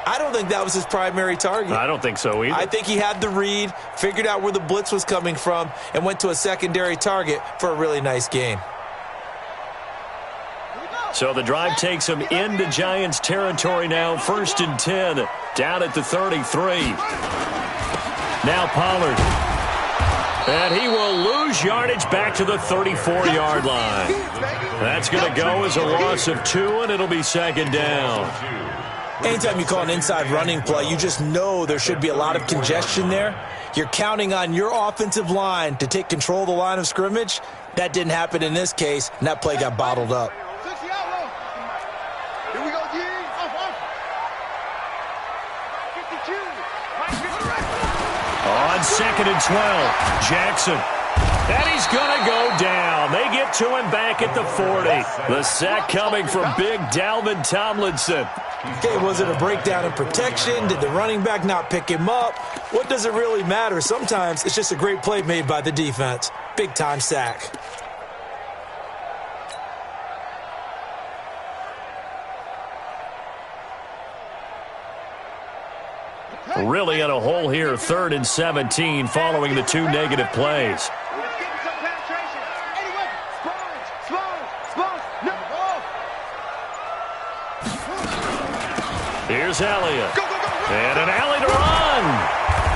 I don't think that was his primary target. I don't think so either. I think he had the read, figured out where the blitz was coming from, and went to a secondary target for a really nice gain. So the drive takes them into Giants territory now. 1st and 10, down at the 33. Now Pollard. And he will lose yardage back to the 34-yard line. That's going to go as a loss of 2, and it'll be 2nd down. Anytime you call an inside running play, you just know there should be a lot of congestion there. You're counting on your offensive line to take control of the line of scrimmage. That didn't happen in this case, and that play got bottled up. Here we go, G. On 2nd and 12, Jackson. And he's going to go down. They get to him back at the 40. The sack coming from big Dalvin Tomlinson. Okay, was it a breakdown in protection? Did the running back not pick him up? What does it really matter? Sometimes it's just a great play made by the defense. Big-time sack. Really in a hole here, 3rd and 17, following the 2 negative plays. Here's Elliott. And an alley to run.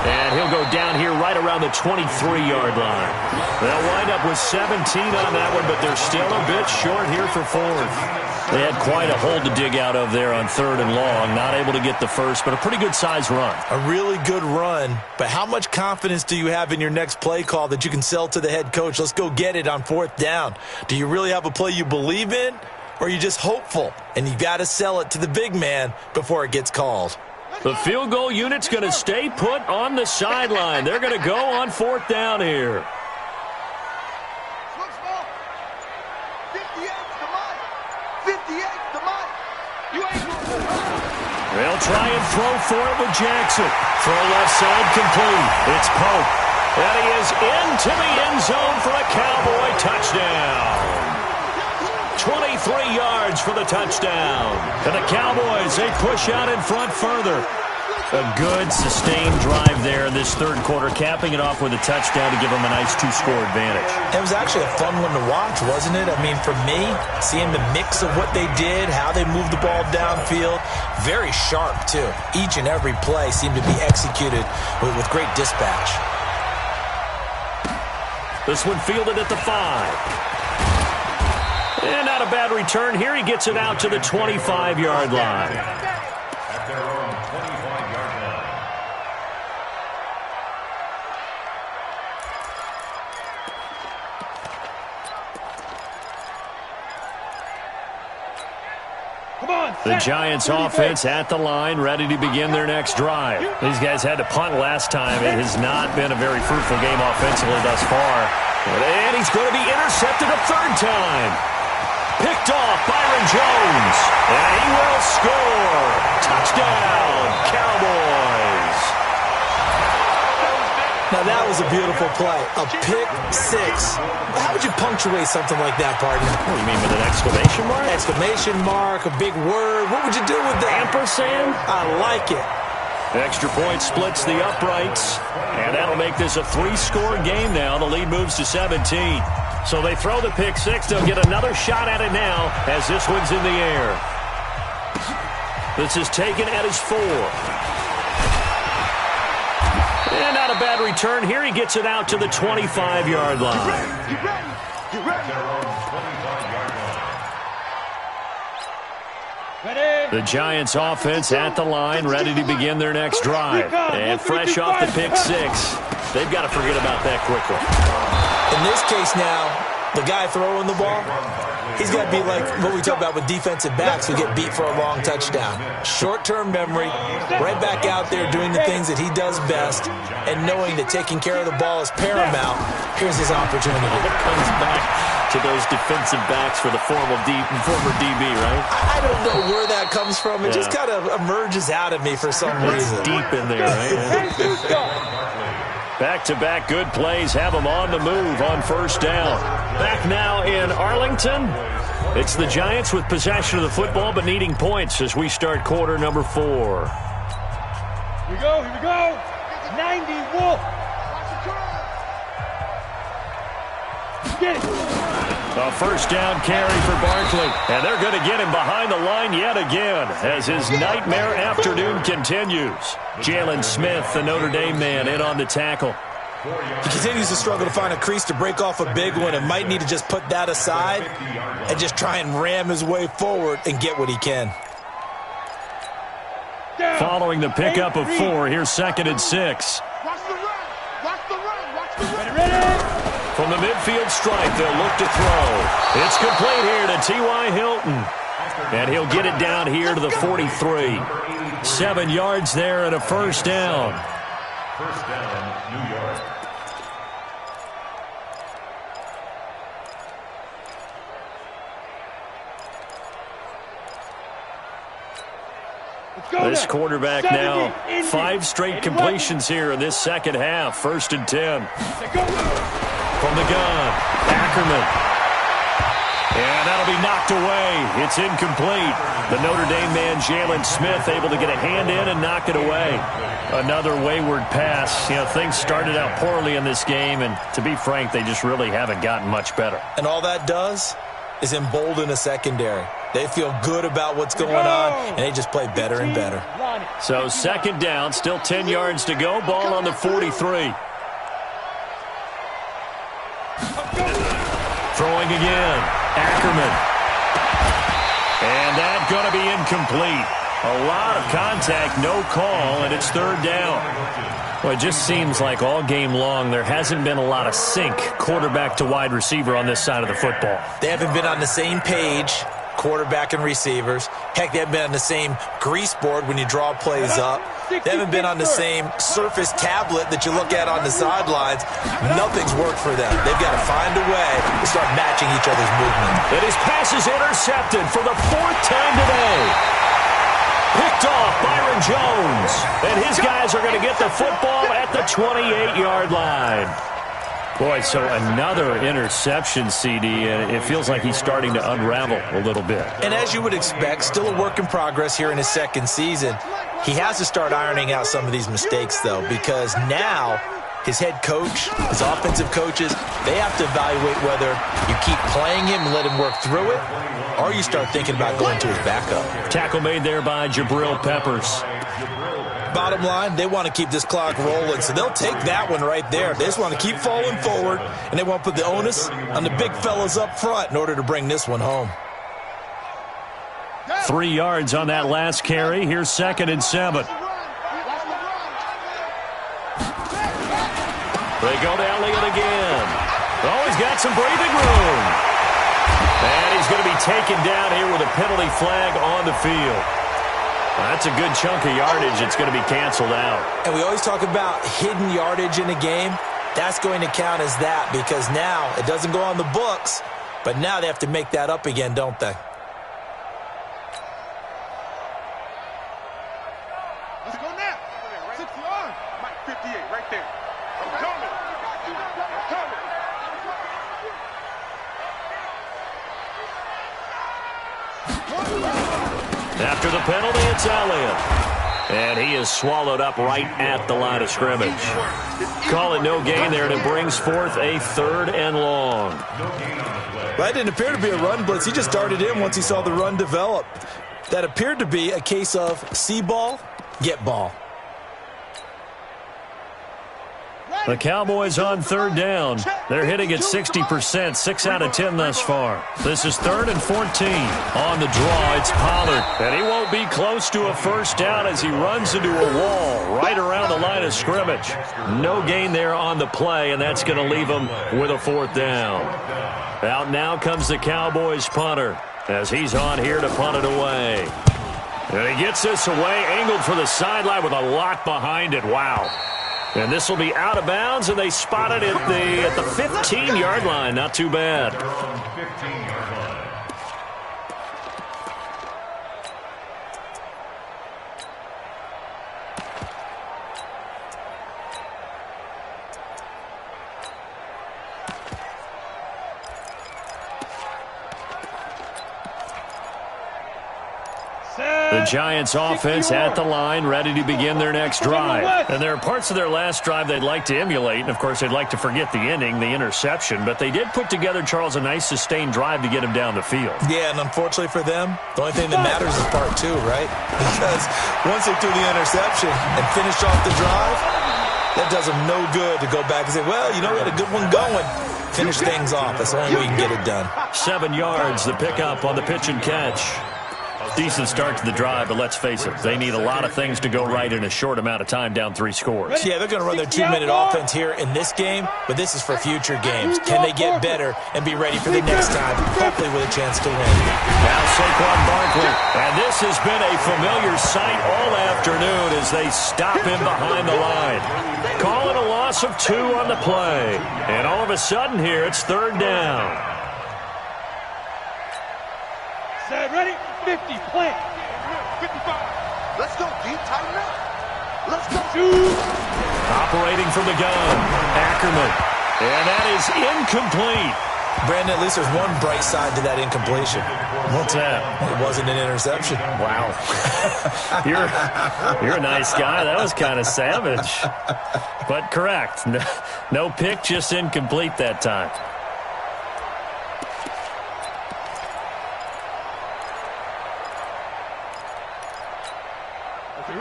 And he'll go down here right around the 23-yard line. They'll wind up with 17 on that one, but they're still a bit short here for 4th. They had quite a hole to dig out of there on 3rd and long. Not able to get the first, but a pretty good-sized run. A really good run, but how much confidence do you have in your next play call that you can sell to the head coach? Let's go get it on 4th down. Do you really have a play you believe in, or are you just hopeful? And you got to sell it to the big man before it gets called. The field goal unit's going to stay put on the sideline. They're going to go on 4th down here. They'll try and throw for it with Jackson. Throw left side complete. It's Pope. And he is into the end zone for a Cowboy touchdown. 23 yards for the touchdown. And the Cowboys, they push out in front further. A good, sustained drive there in this 3rd quarter, capping it off with a touchdown to give them a nice 2-score advantage. It was actually a fun one to watch, wasn't it? I mean, for me, seeing the mix of what they did, how they moved the ball downfield, very sharp, too. Each and every play seemed to be executed with great dispatch. This one fielded at the 5. And not a bad return here. He gets it out to the 25-yard line. At their own 25-yard line. The Giants offense at the line, ready to begin their next drive. These guys had to punt last time. It has not been a very fruitful game offensively thus far. And he's going to be intercepted a 3rd time. Picked off Byron Jones. And he will score. Touchdown, Cowboys. Now, that was a beautiful play. A pick 6. How would you punctuate something like that, partner? What do you mean, with an exclamation mark? Exclamation mark, a big word. What would you do with that? Ampersand? I like it. Extra point splits the uprights. And that'll make this a 3-score game now. The lead moves to 17. So they throw the pick 6. They'll get another shot at it now as this one's in the air. This is taken at his 4. And not a bad return here. He gets it out to the 25-yard line. Get ready. Get ready. Their own 25-yard line. The Giants offense at the line, ready to begin their next drive. And fresh off the pick 6. They've got to forget about that quickly. In this case now, the guy throwing the ball, he's got to be like what we talk about with defensive backs who get beat for a long touchdown. Short-term memory, right back out there doing the things that he does best, and knowing that taking care of the ball is paramount. Here's his opportunity. Comes back to those defensive backs for the former DB, right? I don't know where that comes from. It just kind of emerges out of me for some reason. Deep in there, right? Back-to-back good plays have them on the move on 1st down. Back now in Arlington. It's the Giants with possession of the football but needing points as we start quarter number 4. Here we go. 90 Wolf. Get it. A A first down carry for Barkley. And they're going to get him behind the line yet again as his nightmare afternoon continues. Jalen Smith, the Notre Dame man, in on the tackle. He continues to struggle to find a crease to break off a big one and might need to just put that aside and just try and ram his way forward and get what he can. Following the pickup of 4, here's 2nd and 6. Watch the run. Watch the run. Watch the run. Ready? From the midfield stripe, they'll look to throw. It's complete here to T.Y. Hilton. And he'll get it down here to the 43. 7 yards there and a first down. First down, New York. This quarterback now, 5 straight completions here in this second half. 1st and 10. From the gun, Ackerman. And that'll be knocked away. It's incomplete. The Notre Dame man, Jalen Smith, able to get a hand in and knock it away. Another wayward pass. You know, things started out poorly in this game, and to be frank, they just really haven't gotten much better. And all that does is embolden a secondary. They feel good about what's going on, and they just play better and better. So 2nd down, still 10 yards to go. Ball on the 43. Throwing again. Ackerman. And that's going to be incomplete. A lot of contact, no call, and it's 3rd down. Well, it just seems like all game long there hasn't been a lot of sync quarterback to wide receiver on this side of the football. They haven't been on the same page, quarterback and receivers. Heck, they haven't been on the same grease board when you draw plays up. They haven't been on the same surface tablet that you look at on the sidelines. Nothing's worked for them. They've got to find a way to start matching each other's movement. And his pass is intercepted for the 4th time today. Picked off Byron Jones. And his guys are going to get the football at the 28-yard line. Boy, so another interception, CD, and it feels like he's starting to unravel a little bit. And as you would expect, still a work in progress here in his 2nd season. He has to start ironing out some of these mistakes, though, because now his head coach, his offensive coaches, they have to evaluate whether you keep playing him and let him work through it, or you start thinking about going to his backup. Tackle made there by Jabril Peppers. Bottom line, they want to keep this clock rolling, so they'll take that one right there. They just want to keep falling forward, and they want to put the onus on the big fellas up front in order to bring this one home. 3 yards on that last carry. Here's 2nd and 7. They go to Elliott again. Oh, he's got some breathing room. And he's going to be taken down here with a penalty flag on the field. That's a good chunk of yardage. It's going to be canceled out. And we always talk about hidden yardage in a game. That's going to count as that because now it doesn't go on the books, but now they have to make that up again, don't they? Let's go now. 6 yards. Mike 58 right there. I'm coming. I'm coming. After the penalty, it's Elliott. And he is swallowed up right at the line of scrimmage. Call it no gain there, and it brings forth a 3rd and long. That didn't appear to be a run blitz. He just darted in once he saw the run develop. That appeared to be a case of see ball, get ball. The Cowboys on 3rd down. They're hitting at 60%, 6 out of 10 thus far. This is 3rd and 14. On the draw, it's Pollard. And he won't be close to a first down as he runs into a wall right around the line of scrimmage. No gain there on the play, and that's going to leave him with a 4th down. Out now comes the Cowboys punter as he's on here to punt it away. And he gets this away, angled for the sideline with a lock behind it. Wow. And this will be out of bounds, and they spot it at the 15-yard line. Not too bad. The Giants offense at the line, ready to begin their next drive. And there are parts of their last drive they'd like to emulate, and, of course, they'd like to forget the inning, the interception. But they did put together, Charles, a nice sustained drive to get him down the field. Yeah, and unfortunately for them, the only thing that matters is part two, right? Because once they threw the interception and finished off the drive, that does them no good to go back and say, well, you know, we had a good one going. Finish things off. That's the only way you can get it done. 7 yards, the pickup on the pitch and catch. Decent start to the drive, but let's face it, they need a lot of things to go right in a short amount of time, down 3 scores. Yeah, they're going to run their 2-minute offense here in this game, but this is for future games. Can they get better and be ready for the next time, hopefully with a chance to win? Now Saquon Barkley, and this has been a familiar sight all afternoon as they stop him behind the line. Calling a loss of 2 on the play, and all of a sudden here, it's 3rd down. Set, ready? 50, plant. 55. Let's go, deep, tighten up. Let's go. Operating from the gun, Ackerman. And that is incomplete. Brandon, at least there's one bright side to that incompletion. What's that? It wasn't an interception. Wow. You're a nice guy. That was kind of savage. But correct. No pick, just incomplete that time.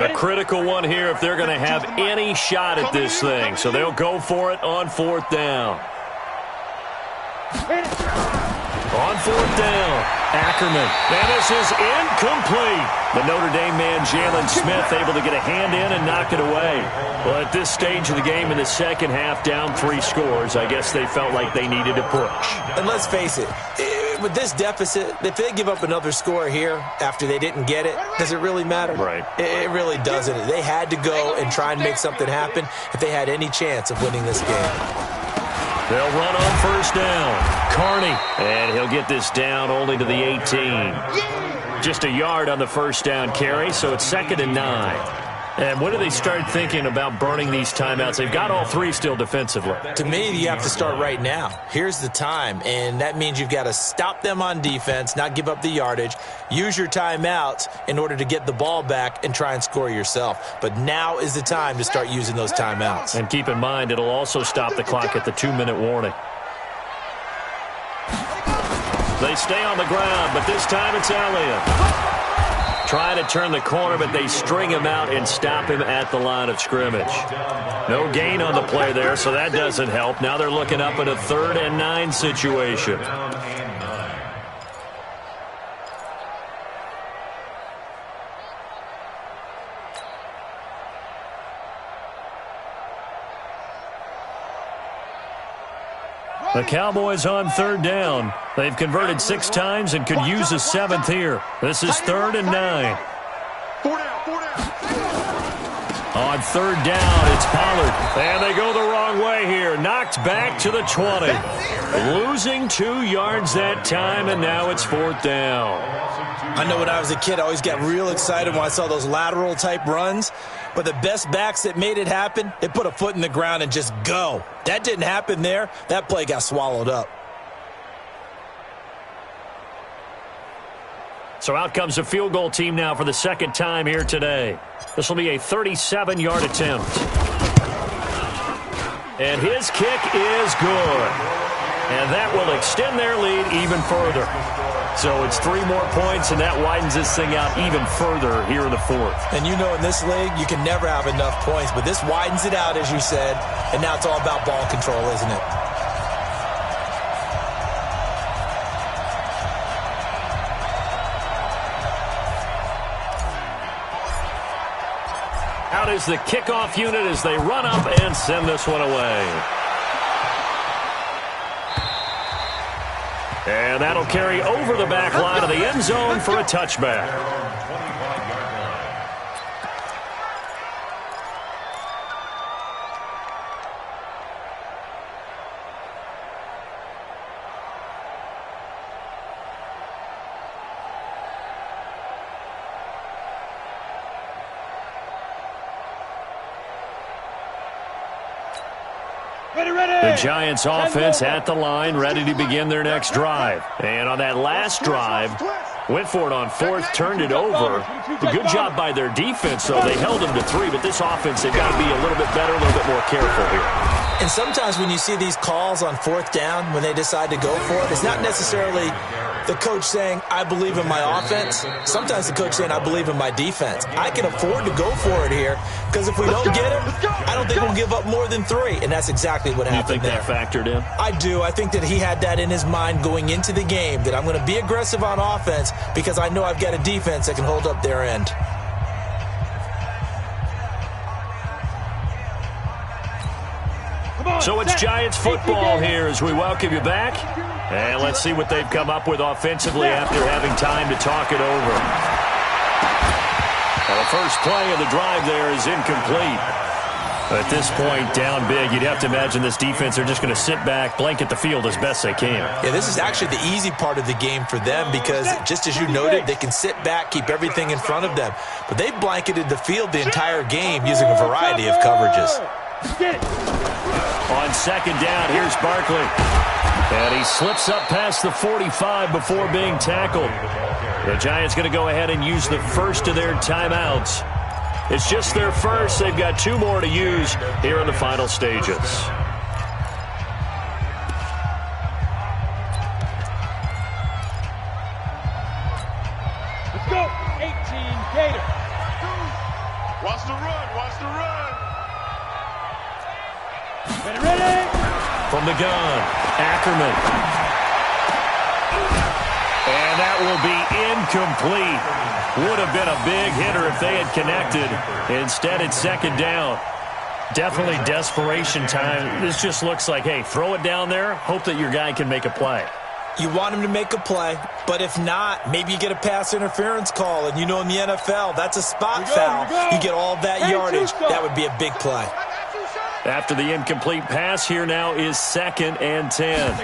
A critical one here if they're going to have any shot at this thing. So they'll go for it on 4th down. On 4th down, Ackerman. And this is incomplete. The Notre Dame man, Jalen Smith, able to get a hand in and knock it away. Well, at this stage of the game in the second half, down 3 scores, I guess they felt like they needed to push. And let's face it, with this deficit, if they give up another score here after they didn't get it, does it really matter? Right. It really doesn't. They had to go and try and make something happen if they had any chance of winning this game. They'll run on 1st down. Carney, and he'll get this down only to the 18. Just a yard on the 1st down carry, so it's 2nd and 9. And when do they start thinking about burning these timeouts? They've got all 3 still defensively. To me, you have to start right now. Here's the time, and that means you've got to stop them on defense, not give up the yardage, use your timeouts in order to get the ball back and try and score yourself. But now is the time to start using those timeouts. And keep in mind, it'll also stop the clock at the 2-minute warning. They stay on the ground, but this time it's Elliott. Trying to turn the corner, but they string him out and stop him at the line of scrimmage. No gain on the play there, so that doesn't help. Now they're looking up at a 3rd and 9 situation. The Cowboys on 3rd down. They've converted 6 times and could use a 7th here. This is 3rd and 9. 4 down, 4 down. On 3rd down, it's Pollard. And they go the wrong way here. Knocked back to the 20. Losing 2 yards that time, and now it's 4th down. I know when I was a kid, I always got real excited when I saw those lateral-type runs. But the best backs that made it happen, they put a foot in the ground and just go. That didn't happen there. That play got swallowed up. So out comes the field goal team now for the 2nd time here today. This will be a 37-yard attempt. And his kick is good. And that will extend their lead even further. So it's 3 more points, and that widens this thing out even further here in the 4th. And you know in this league, you can never have enough points, but this widens it out, as you said, and now it's all about ball control, isn't it? Out is the kickoff unit as they run up and send this one away. And that'll carry over the back line of the end zone for a touchback. The Giants offense at the line, ready to begin their next drive. And on that last drive, Went for it on fourth, turned it over. A good job by their defense, though. They held them to 3, but this offense, they've got to be a little bit better, a little bit more careful here. And sometimes when you see these calls on fourth down, when they decide to go for it, it's not necessarily the coach saying, I believe in my offense. Sometimes the coach saying, I believe in my defense. I can afford to go for it here because if we don't get it, I don't think we'll give up more than 3. And that's exactly what happened there. You think that factored in? I do. I think that he had that in his mind going into the game, that I'm going to be aggressive on offense because I know I've got a defense that can hold up their end. So it's Giants football here as we welcome you back. And let's see what they've come up with offensively after having time to talk it over. Well, the first play of the drive there is incomplete. At this point, down big, you'd have to imagine this defense are just going to sit back, blanket the field as best they can. Yeah, this is actually the easy part of the game for them because, just as you noted, they can sit back, keep everything in front of them. But they've blanketed the field the entire game using a variety of coverages. On second down, here's Barkley. And he slips up past the 45 before being tackled. The Giants going to go ahead and use the first of their timeouts. It's just their first. They've got 2 more to use here in the final stages. Let's go. 18 Gator. Watch the run. Watch the run. Ready. From the gun, Ackerman. And that will be incomplete. Would have been a big hitter if they had connected. Instead, it's second down. Definitely desperation time. This just looks like, hey, throw it down there, hope that your guy can make a play. You want him to make a play, but if not, maybe you get a pass interference call. And you know in the NFL, that's a spot foul. You get all that yardage. That would be a big play. After the incomplete pass, here now is 2nd and 10.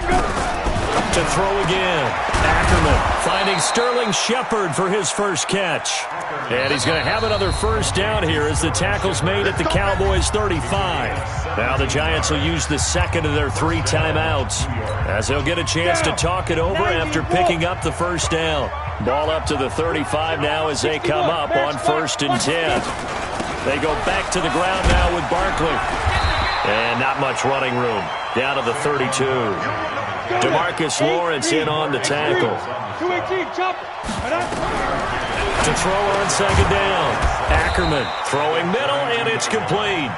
To throw again. Ackerman finding Sterling Shepard for his first catch. And he's going to have another first down here as the tackle's made at the Cowboys' 35. Now the Giants will use the second of their 3 timeouts as they'll get a chance to talk it over after picking up the first down. Ball up to the 35 now as they come up on 1st and 10. They go back to the ground now with Barkley. And not much running room. Down to the 32. DeMarcus Lawrence in on the tackle. 218, chop. To throw on second down. Ackerman throwing middle, and it's complete.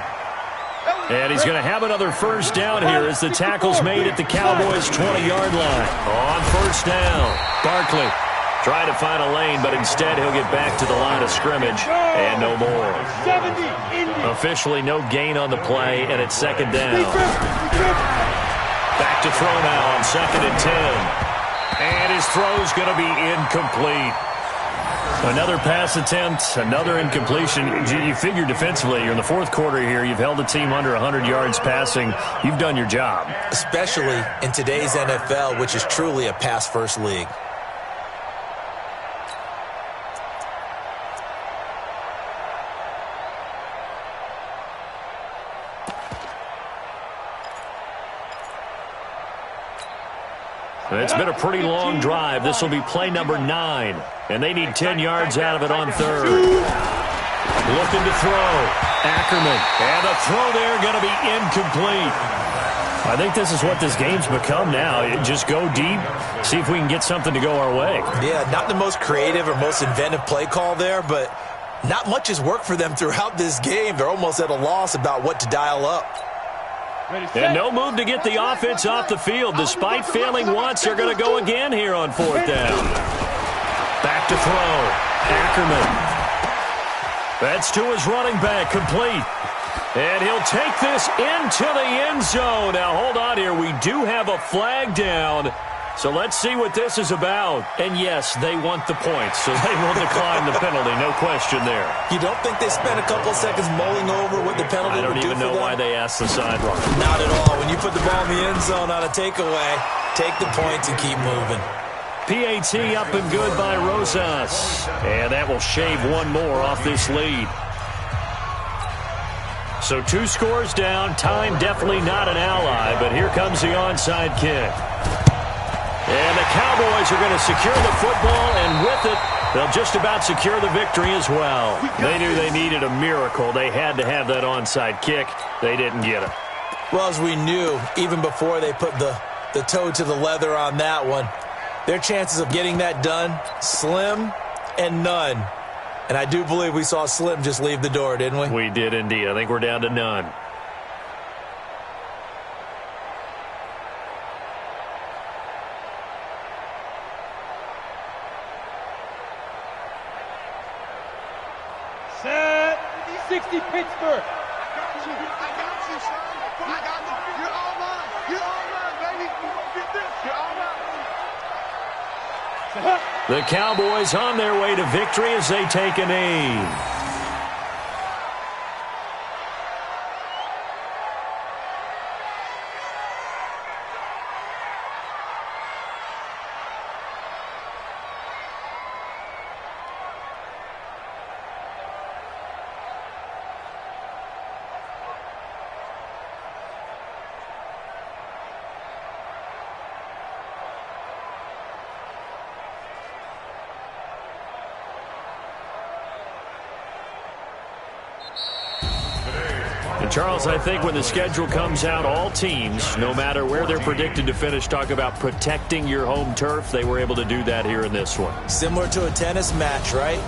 And he's going to have another first down here as the tackle's made at the Cowboys' 20-yard line. On first down, Barkley trying to find a lane, but instead he'll get back to the line of scrimmage and no more. Officially no gain on the play, and it's second down. Back to throw now on 2nd and 10. And his throw's going to be incomplete. Another pass attempt, another incompletion. You figure defensively, you're in the 4th quarter here. You've held a team under 100 yards passing. You've done your job. Especially in today's NFL, which is truly a pass-first league. It's been a pretty long drive. This will be play number 9, and they need 10 yards out of it on 3rd. Looking to throw. Ackerman, and the throw there going to be incomplete. I think this is what this game's become now. Just go deep, see if we can get something to go our way. Yeah, not the most creative or most inventive play call there, but not much has worked for them throughout this game. They're almost at a loss about what to dial up. And no move to get the offense off the field. Despite failing once, they're going to go again here on 4th down. Back to throw. Ackerman. That's to his running back, complete. And he'll take this into the end zone. Now, hold on here. We do have a flag down. So let's see what this is about. And yes, they want the points, so they will decline the penalty. No question there. You don't think they spent a couple seconds mulling over what the penalty would do for them? I don't even know why they asked the sideline. Not at all. When you put the ball in the end zone on a takeaway, take the points and keep moving. PAT up and good by Rosas. And that will shave one more off this lead. So 2 scores down. Time definitely not an ally, but here comes the onside kick. And the Cowboys are going to secure the football, and with it, they'll just about secure the victory as well. They knew they needed a miracle. They had to have that onside kick. They didn't get it. Well, as we knew, even before they put the toe to the leather on that one, their chances of getting that done, slim and none. And I do believe we saw Slim just leave the door, didn't we? We did indeed. I think we're down to none. Set. 60 Pittsburgh. I got you, son. I got you. You're all mine. You're all mine, baby. Get this. You're all mine. The Cowboys on their way to victory as they take a knee. And Charles, I think when the schedule comes out, all teams, no matter where they're predicted to finish, talk about protecting your home turf. They were able to do that here in this one. Similar to a tennis match, right?